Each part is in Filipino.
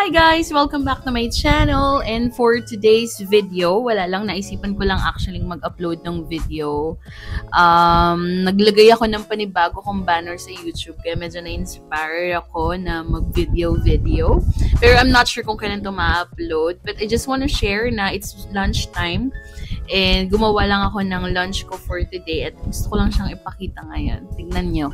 Hi guys! Welcome back to my channel, and for today's video, wala lang, naisipan ko lang actually mag-upload ng video. Naglagay ako ng panibago kong banner sa YouTube, kaya medyo na-inspire ako na mag-video. Pero I'm not sure kung kailan ito ma-upload, but I just want to share na it's lunchtime, and gumawa lang ako ng lunch ko for today, at gusto ko lang siyang ipakita ngayon. Tignan nyo.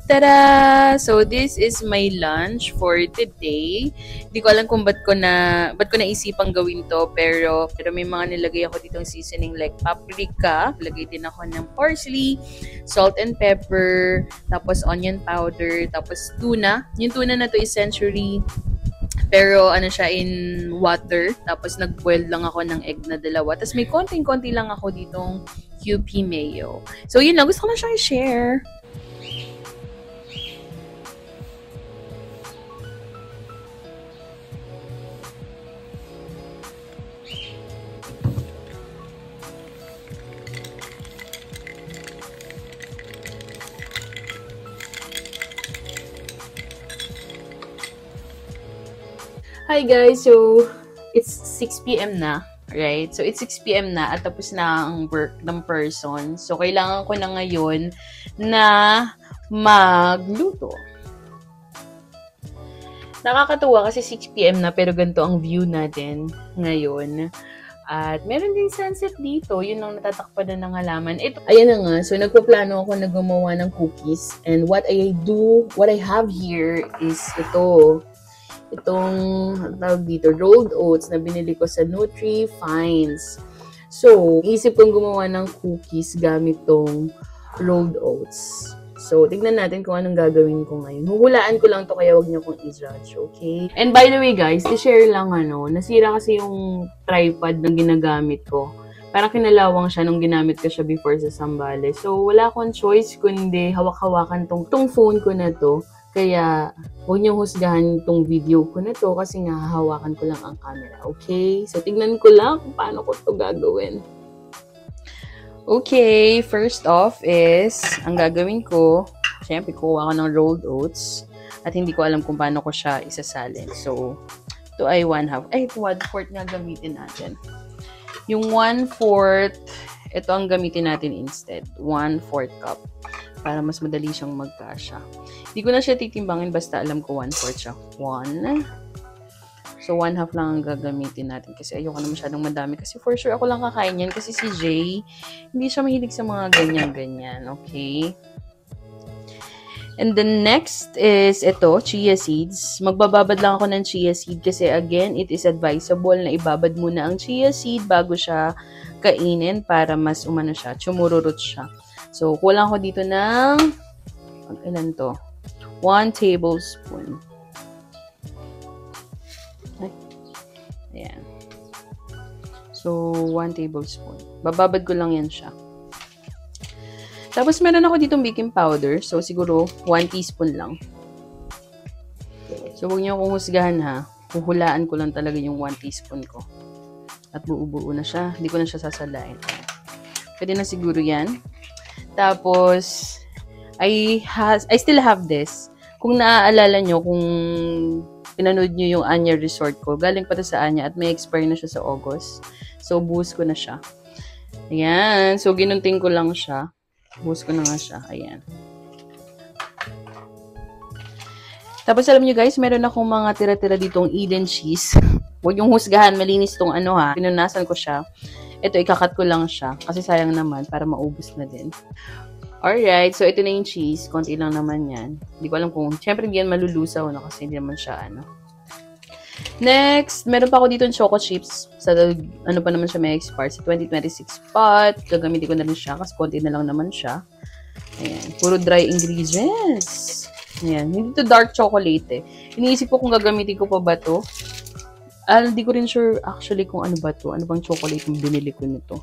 Tada! So, this is my lunch for today. Hindi ko alam kung ba't ko naisipang gawin to, pero may mga nilagay ako ditong seasoning like paprika. Lagay din ako ng parsley, salt and pepper, tapos onion powder, tapos tuna. Yung tuna na to is century, pero ano siya, in water. Tapos nag-boil lang ako ng egg na dalawa. Tapos may konting-konti lang ako ditong QP mayo. So, yun lang. Gusto ko na siyang i-share. Hi guys! So, it's 6 p.m. na, right? So, it's 6 p.m. na at tapos na ang work ng person. So, kailangan ko na ngayon na magluto. Nakakatuwa kasi 6 p.m. na pero ganito ang view natin ngayon. At meron din sunset dito. Yun ang natatakpan na ng halaman. Ayan na nga. So, nagpaplano ako na gumawa ng cookies. And what I have here is itong tawag dito, rolled oats na binili ko sa Nutri-Finds. So, isip kong gumawa ng cookies gamit tong rolled oats. So, tignan natin kung anong gagawin ko ngayon. Huhulaan ko lang to, kaya wag niyo kong i-judge, okay? And by the way guys, i-share lang nasira kasi yung tripod na ginagamit ko. Parang kinalawang siya nung ginamit ko siya before sa Sambales. So, wala akong choice kundi hawak-hawakan tong phone ko na to. Kaya, huwag niyong husgahan itong video ko na to kasi nga hahawakan ko lang ang camera, okay? So, tignan ko lang kung paano ko ito gagawin. Okay, first off is, ang gagawin ko, syempre, kuha ko ng rolled oats at hindi ko alam kung paano ko siya isasalin. So, ito ay 1/2. Ay, 1/4 nga gamitin natin. Yung 1/4, ito ang gamitin natin instead. 1/4 cup. Para mas madali siyang magkasya. Hindi ko na siya titimbangin, basta alam ko 1/4 siya. 1. So, 1/2 lang ang gagamitin natin kasi ayoko na masyadong madami. Kasi for sure, ako lang kakain yan. Kasi si Jay, hindi siya mahilig sa mga ganyan-ganyan. Okay? And the next is ito, chia seeds. Magbababad lang ako ng chia seed kasi again, it is advisable na ibabad muna ang chia seed bago siya kainin para mas umano siya, chumururot siya. So, kulang ko dito ng, ilan to? 1 tablespoon. Ay. Ayan. So, 1 tablespoon. Bababad ko lang yan siya. Tapos, meron ako ditong baking powder. So, siguro 1 teaspoon lang. So, huwag niyo akong husgahan ha. Huhulaan ko lang talaga yung 1 teaspoon ko. At buo-buo na siya. Hindi ko na siya sasalain. Pwede na siguro yan. Tapos, I still have this. Kung naaalala nyo, kung pinanood nyo yung Anya Resort ko, galing pa to sa Anya at may expire na siya sa August. So, buhos ko na siya. Ayan. So, ginunting ko lang siya. Buhos ko na nga siya. Ayan. Tapos, alam nyo guys, meron akong mga tira-tira ditong Eden cheese. Huwag yung husgahan. Malinis tong pinunasan ko siya. Ito, ikakat ko lang siya. Kasi sayang naman, para maubos na din. Alright, so ito na yung cheese. Konti lang naman yan. Hindi ko alam kung, syempre hindi yan malulusaw, kasi hindi naman siya, Next, meron pa ako dito yung choco chips. Sa, pa naman siya may expire. Sa 2026 pot. Gagamitin ko na rin siya, kasi konti na lang naman siya. Ayan, puro dry ingredients. Ayan, hindi to dark chocolate Iniisip ko kung gagamitin ko pa ba to. Hindi ko rin sure actually kung ano ba to. Ano bang chocolate yung binili ko nito.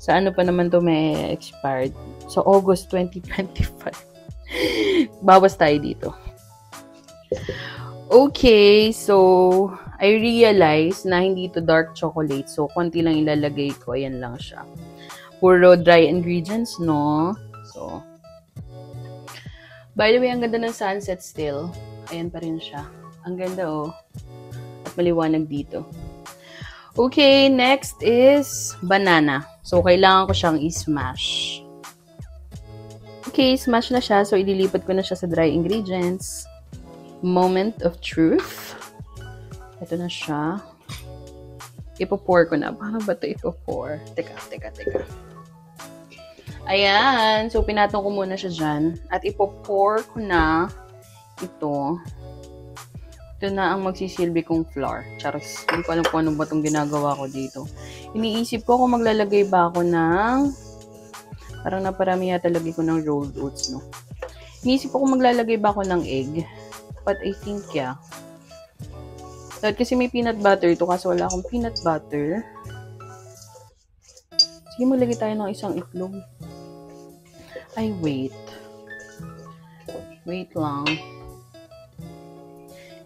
Sa pa naman to may expired. So, August 2025. Bawas tayo dito. Okay, so, I realized na hindi to dark chocolate. So, konti lang ilalagay ko. Ayan lang siya. Puro dry ingredients, no? So, by the way, ang ganda ng sunset still. Ayan pa rin siya. Ang ganda, oh. maliwanag dito. Okay, next is banana. So, kailangan ko siyang i-smash. Okay, smash na siya. So, ililipat ko na siya sa dry ingredients. Moment of truth. Ito na siya. Ipo-pour ko na. Paano ba ito ipo-pour? Teka. Ayan. So, pinatong ko muna siya dyan. At ipo-pour ko na ito. Ito na ang magsisilbi kong flour. Charos. Hindi ko alam kung ano ba itong ginagawa ko dito. Iniisip ko kung maglalagay ba ako ng... Parang naparami yata lagay ko ng rolled oats, no? Iniisip ko kung maglalagay ba ako ng egg. But I think, yeah. Dahil kasi may peanut butter ito. Kaso wala akong peanut butter. Sige, maglagay tayo ng isang itlog. Ay, wait. Wait lang.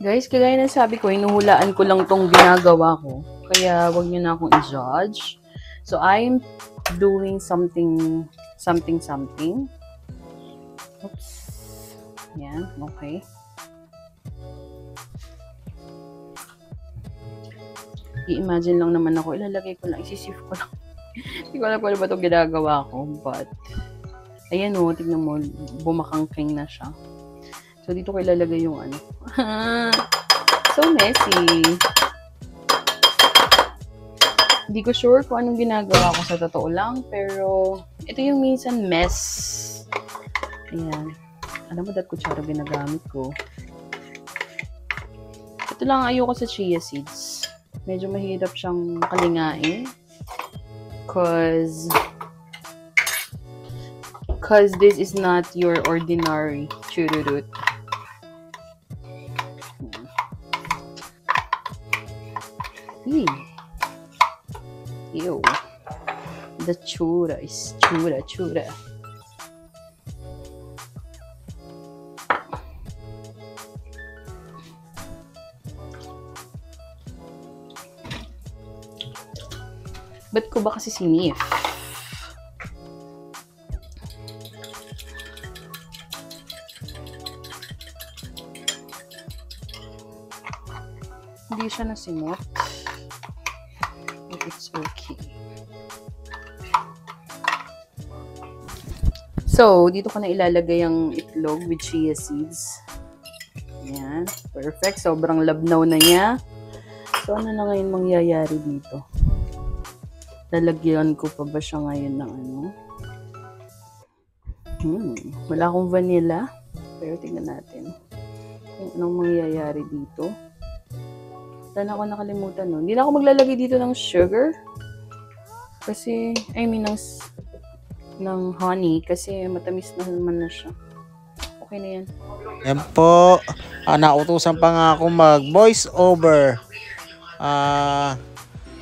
Guys, kagaya ng sabi ko, hinuhulaan ko lang tong ginagawa ko. Kaya, wag nyo na akong i-judge. So, I'm doing something. Oops. Yan, okay. I-imagine lang naman ako. Ilalagay ko lang, isisif ko lang. Hindi ko alam kung ano ba itong ginagawa ko. But, ayan o, tignan mo, bumakangking na siya. So, dito ko ilalagay yung ano. So messy. Hindi ko sure kung anong ginagawa ko sa totoo lang. Pero, ito yung minsan mess. Ayan. Alam mo, dat kutsara ginagamit ko. Ito lang ayoko sa chia seeds. Medyo mahirap siyang kalingain. Cause this is not your ordinary chururut. Ew. The chura is chura. Ba't ko ba kasi sinif? Hindi siya nasimot. But it's okay. So, dito ko na ilalagay ang itlog with chia seeds. Ayan. Perfect. Sobrang labnaw na niya. So, ano na ngayon mangyayari dito? Lalagyan ko pa ba siya ngayon ng ano? Wala akong vanilla. Pero tingnan natin kung anong mangyayari dito. Wala na ako nakalimutan, no? Hindi na ako maglalagay dito ng sugar. Kasi, I mean, ng honey. Kasi matamis na naman na siya. Okay na yan. Yan po. Nautusan pa nga ako mag-voice over.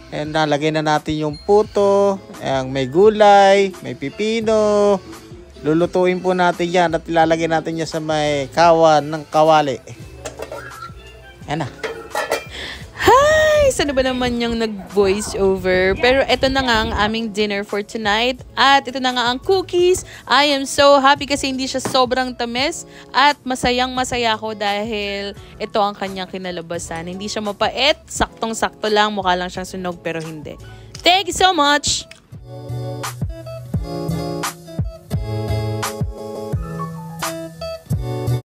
And nalagay na natin yung puto. May gulay, may pipino. Lulutuin po natin yan at ilalagay natin yan sa may kawan ng kawali. Yan na. Hi! Sana ba naman yung nag-voice over? Pero ito na nga ang aming dinner for tonight. At ito na nga ang cookies. I am so happy kasi hindi siya sobrang tamis. At masayang-masaya ako dahil ito ang kanyang kinalabasan. Hindi siya mapait. Saktong-sakto lang. Mukha lang siyang sunog pero hindi. Thank you so much!